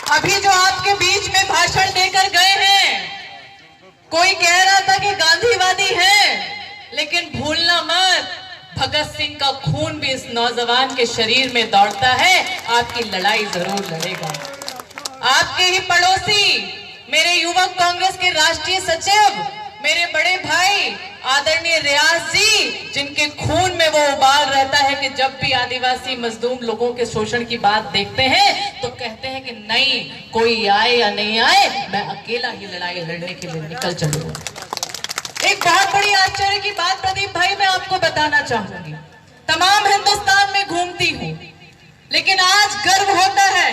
अभी जो आपके बीच में भाषण देकर गए हैं, कोई कह रहा था कि गांधीवादी है, लेकिन भूलना मत, भगत सिंह का खून भी इस नौजवान के शरीर में दौड़ता है। आपकी लड़ाई जरूर लड़ेगा। आपके ही पड़ोसी, मेरे युवक कांग्रेस के राष्ट्रीय सचिव, मेरे बड़े भाई आदरणीय रियाज जी, जिनके खून में वो उबाल रहता है कि जब भी आदिवासी मजदूर लोगों के शोषण की बात देखते हैं तो कहते हैं कि नहीं, कोई आए या नहीं आए, मैं अकेला ही लड़ाई लड़ने के लिए निकल चलूंगा। एक बहुत बड़ी आश्चर्य की बात प्रदीप भाई मैं आपको बताना चाहूंगी। तमाम हिंदुस्तान में घूमती हूँ, लेकिन आज गर्व होता है,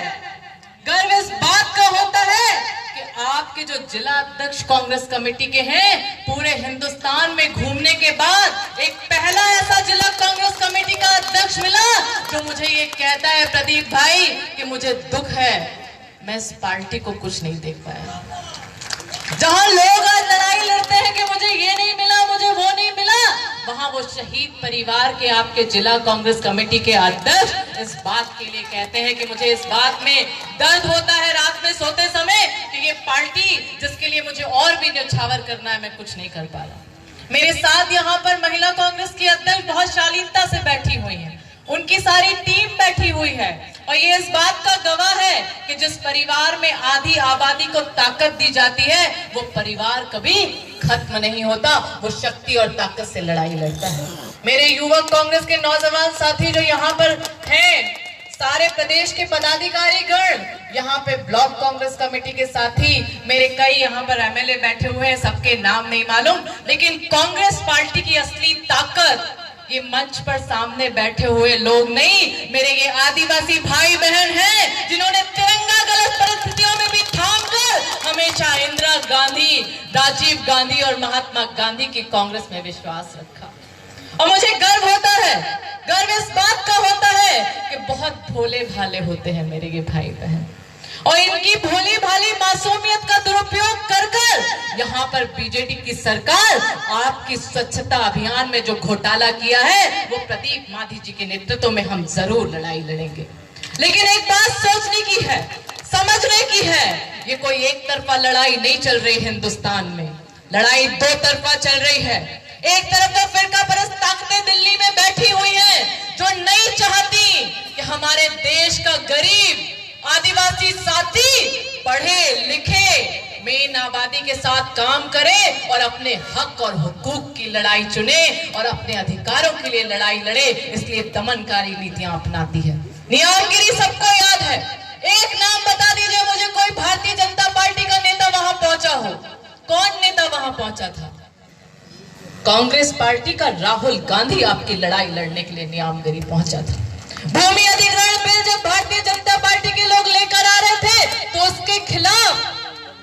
गर्व इस बात का होता है कि आपके जो जिला अध्यक्ष कांग्रेस कमेटी के हैं, पूरे हिंदुस्तान में घूमने के बाद एक पहला ऐसा जिला कांग्रेस कमेटी का अध्यक्ष मिला जो मुझे ये कहता है प्रदीप भाई कि मुझे दुख है, मैं इस पार्टी को कुछ नहीं देख पाया। जहां लोग आज लड़ाई लड़ते हैं कि मुझे ये नहीं मिला, मुझे वो नहीं मिला, वहां वो शहीद परिवार के आपके जिला कांग्रेस कमेटी के अध्यक्ष इस बात के लिए कहते हैं कि मुझे इस बात में दर्द होता है रात में सोते समय कि ये पार्टी जिसके लिए मुझे और भी न्यौछावर करना है, मैं कुछ नहीं कर पा रहा। मेरे साथ यहाँ पर महिला कांग्रेस की अध्यक्ष बहुत शालीनता से बैठी हुई है, उनकी सारी टीम बैठी हुई है, और ये इस बात का गवाह है कि जिस परिवार में आधी आबादी को ताकत दी जाती है वो परिवार कभी खत्म नहीं होता, वो शक्ति और ताकत से लड़ाई लड़ता है। मेरे युवक कांग्रेस के नौजवान साथी जो यहाँ पर हैं, सारे प्रदेश के पदाधिकारी गण, यहाँ पे ब्लॉक कांग्रेस कमेटी के साथी, मेरे कई यहाँ पर एमएलए बैठे हुए हैं, सबके नाम नहीं मालूम, लेकिन कांग्रेस पार्टी की असली ताकत ये मंच पर सामने बैठे हुए लोग नहीं, मेरे ये आदिवासी भाई बहन हैं जिन्होंने तिरंगा गलत परिस्थितियों में भी थाम कर हमेशा इंदिरा गांधी, राजीव गांधी और महात्मा गांधी की कांग्रेस में विश्वास रखा। और मुझे गर्व होता है, गर्व इस बात का होता है कि बहुत भोले भाले होते हैं मेरे ये भाई बहन, और इनकी भोली भाली मासूमियत का दुरुपयोग कर कर यहाँ पर बीजेपी की सरकार आपकी स्वच्छता अभियान में जो घोटाला किया है वो प्रदीप माधी जी के नेतृत्व में हम जरूर लड़ाई लड़ेंगे। लेकिन एक बात सोचने की है, समझने की है, ये कोई एक तरफा लड़ाई नहीं चल रही हिंदुस्तान में, लड़ाई दो तरफा चल रही है। एक तरफ तो फिरका परस्त ताकतें दिल्ली में बैठी हुई है जो नहीं चाहती कि हमारे देश का गरीब आदिवासी साथी पढ़े लिखे मेन आबादी के साथ काम करे और अपने हक और हुकूक की लड़ाई चुने और अपने अधिकारों के लिए लड़ाई लड़े, इसलिए दमनकारी नीतियां अपनाती है। नियमगिरी सबको याद है। एक नाम बता दीजिए मुझे, कोई भारतीय जनता पार्टी का नेता वहां पहुंचा हो? कौन नेता वहां पहुंचा था? कांग्रेस पार्टी का राहुल गांधी आपकी लड़ाई लड़ने के लिए नियमगिरी पहुंचा था। भूमि अधिग्रहण बिल जब भारतीय जनता पार्टी के लोग लेकर आ रहे थे तो उसके खिलाफ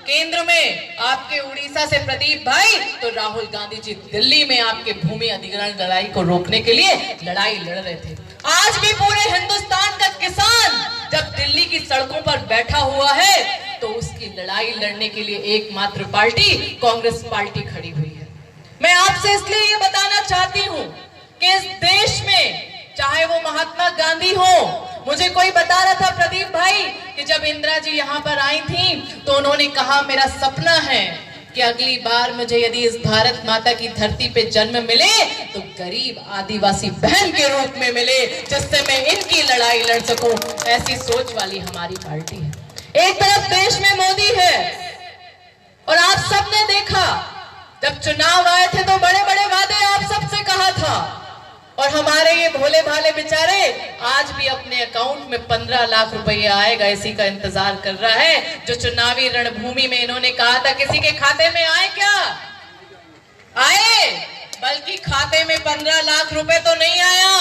केंद्र में आपके उड़ीसा से प्रदीप भाई, तो राहुल गांधी जी दिल्ली में आपके भूमि अधिग्रहण लड़ाई को रोकने के लिए लड़ाई लड़ रहे थे। आज भी पूरे हिंदुस्तान का किसान जब दिल्ली की सड़कों पर बैठा हुआ है तो उसकी लड़ाई लड़ने के लिए एकमात्र पार्टी कांग्रेस पार्टी खड़ी हुई है। मैं आपसे इसलिए ये बताना चाहती हूँ कि इस देश में चाहे वो महात्मा गांधी हो, मुझे कोई बता रहा था प्रदीप भाई कि जब इंदिरा जी यहाँ पर आई थी तो उन्होंने कहा मेरा सपना है कि अगली बार मुझे यदि इस भारत माता की धरती पे जन्म मिले तो गरीब आदिवासी बहन के रूप में मिले जिससे मैं इनकी लड़ाई लड़ सकूं। ऐसी सोच वाली हमारी पार्टी है। एक तरफ देश में मोदी है और आप सबने देखा जब चुनाव आए थे तो बड़े बड़े वादे आप सबसे कहा था, और हमारे ये भोले भाले बेचारे आज भी अपने अकाउंट में 15 लाख रुपया आएगा इसी का इंतजार कर रहा है। जो चुनावी रणभूमि में इन्होंने कहा था किसी के खाते में आए, क्या आए? बल्कि खाते में 15 लाख रुपए तो नहीं आया।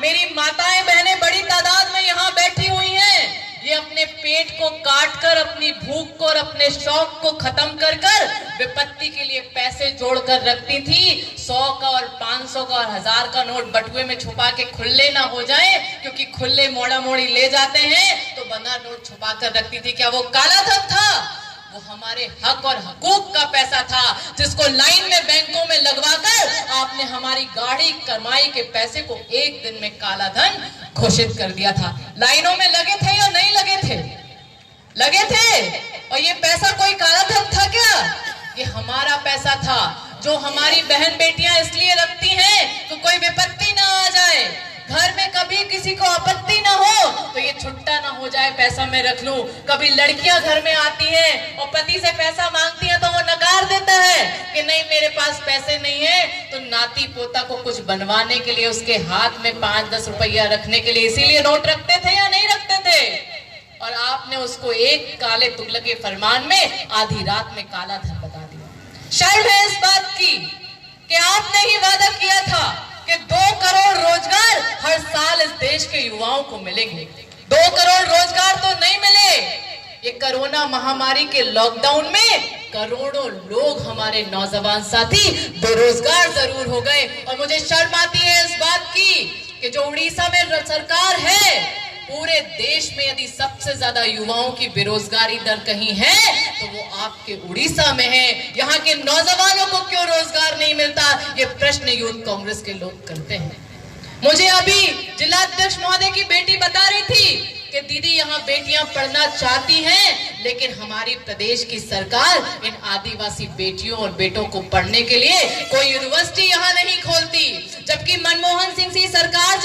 मेरी माताएं बहनें बड़ी तादाद में यहाँ बैठी हुई हैं, ये अपने पेट को काट कर अपनी भूख को और अपने शौक को खत्म कर कर विपत्ति के लिए पैसे जोड़कर रखती थी। 100 का और 500 का और 1000 का नोट बटुए में छुपा के खुले ना हो जाए, क्योंकि खुले मोड़ा मोड़ी ले जाते हैं तो बना नोट छुपा कर रखती थी। क्या वो काला धन था? वो हमारे हक और हकूक का पैसा था जिसको लाइन में बैंकों में लगवाकर आपने हमारी गाढ़ी कमाई के पैसे को एक दिन में काला धन घोषित कर दिया था। लाइनों में लगे थे या नहीं लगे थे? लगे थे। और ये पैसा कोई काला धन था क्या? ये हमारा पैसा था जो हमारी बहन बेटियां इसलिए रखती हैं कि कोई विपत्ति ना आ जाए, घर में कभी किसी को आपत्ति ना हो तो ये छुट्टा ना हो जाए, पैसा मैं रख लूं। कभी लड़कियां घर में आती हैं और पति से पैसा मांगती हैं तो वो नकार देता है कि नहीं मेरे पास पैसे नहीं है, तो नाती पोता को कुछ बनवाने के लिए उसके हाथ में 5-10 रुपया रखने के लिए इसीलिए नोट रखते थे या नहीं रखते थे? और आपने उसको एक काले तुगलक के फरमान में आधी रात में काला धन बता दिया। शर्म है इस बात की कि आपने ही वादा किया था कि 2 करोड़ रोजगार हर साल इस देश के युवाओं को मिलेंगे। 2 करोड़ रोजगार तो नहीं मिले। ये कोरोना महामारी के लॉकडाउन में करोड़ों लोग हमारे नौजवान साथी बेरोजगार जरूर हो गए। और मुझे शर्म आती है इस बात की कि जो उड़ीसा में सरकार है, पूरे देश में यदि सबसे ज्यादा युवाओं की बेरोजगारी दर कहीं है तो वो आपके उड़ीसा में है। यहाँ के नौजवानों को क्यों रोजगार नहीं मिलता, ये प्रश्न यूथ कांग्रेस के लोग करते हैं। मुझे अभी जिलाध्यक्ष महोदय की बेटी बता रही थी कि दीदी यहाँ बेटियां पढ़ना चाहती हैं, लेकिन हमारी प्रदेश की सरकार इन आदिवासी बेटियों और बेटों को पढ़ने के लिए कोई यूनिवर्सिटी यहाँ नहीं खोलती। जबकि मनमोहन सिंह की सरकार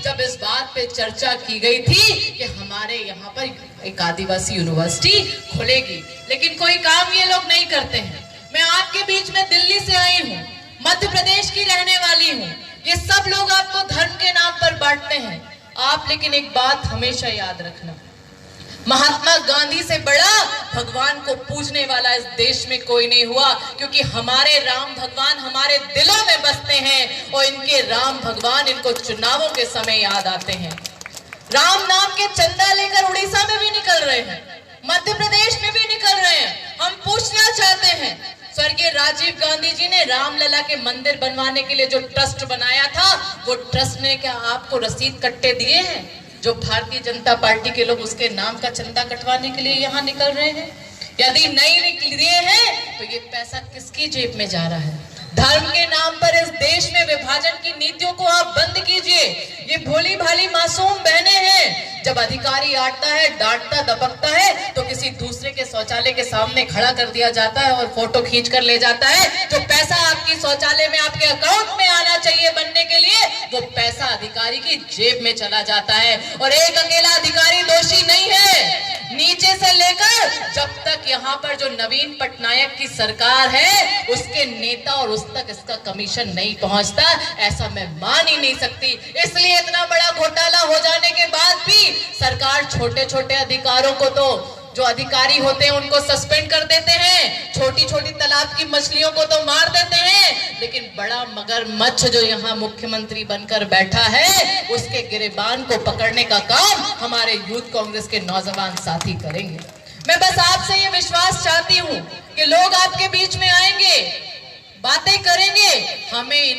जब इस बात पे चर्चा की गई थी कि हमारे यहाँ पर एक आदिवासी यूनिवर्सिटी खुलेगी, लेकिन कोई काम ये लोग नहीं करते हैं। मैं आपके बीच में दिल्ली से आई हूँ, मध्य प्रदेश की रहने वाली हूँ। ये सब लोग आपको धर्म के नाम पर बांटते हैं। आप लेकिन एक बात हमेशा याद रखना, महात्मा गांधी से बड़ा भगवान को पूजने वाला इस देश में कोई नहीं हुआ, क्योंकि हमारे राम भगवान हमारे दिलों में बसते हैं और इनके राम भगवान इनको चुनावों के समय याद आते हैं। राम नाम के चंदा लेकर उड़ीसा में भी निकल रहे हैं, मध्य प्रदेश में भी निकल रहे हैं। हम पूछना चाहते हैं, स्वर्गीय राजीव गांधी जी ने रामलला के मंदिर बनवाने के लिए जो ट्रस्ट बनाया था, वो ट्रस्ट ने क्या आपको रसीद कट्टे दिए हैं? जो भारतीय जनता पार्टी के लोग उसके नाम का चंदा कटवाने के लिए यहाँ निकल रहे हैं, यदि नहीं निकल दिए हैं तो ये पैसा किसकी जेब में जा रहा है? धर्म के नाम पर इस देश में विभाजन की नीतियों को आप बंद कीजिए। ये भोली भाली मासूम बहनें हैं, जब अधिकारी आटता है, डांटता दबकता है तो किसी दूसरे के शौचालय के सामने खड़ा कर दिया जाता है और फोटो खींच कर ले जाता है। जो पैसा आपकी शौचालय में आपके अकाउंट में आना चाहिए बनने के लिए, वो पैसा अधिकारी की जेब में चला जाता है। और एक अकेला अधिकारी दोषी नहीं है, नीचे से लेकर जब तक यहाँ पर जो नवीन पटनायक की सरकार है उसके नेता और उस तक इसका कमीशन नहीं पहुंचता, ऐसा मैं मान ही नहीं सकती। इसलिए इतना बड़ा घोटाला हो जाने के बाद भी सरकार छोटे छोटे अधिकारों को, तो जो अधिकारी होते हैं उनको सस्पेंड कर देते हैं, छोटी छोटी तालाब की मछलियों को तो मार देते हैं, लेकिन बड़ा मगरमच्छ जो यहाँ मुख्यमंत्री बनकर बैठा है उसके गिरेबान को पकड़ने का काम हमारे यूथ कांग्रेस के नौजवान साथी करेंगे। मैं बस आपसे ये विश्वास चाहती हूँ कि लोग आपके बीच में आएंगे, बातें करेंगे, हमें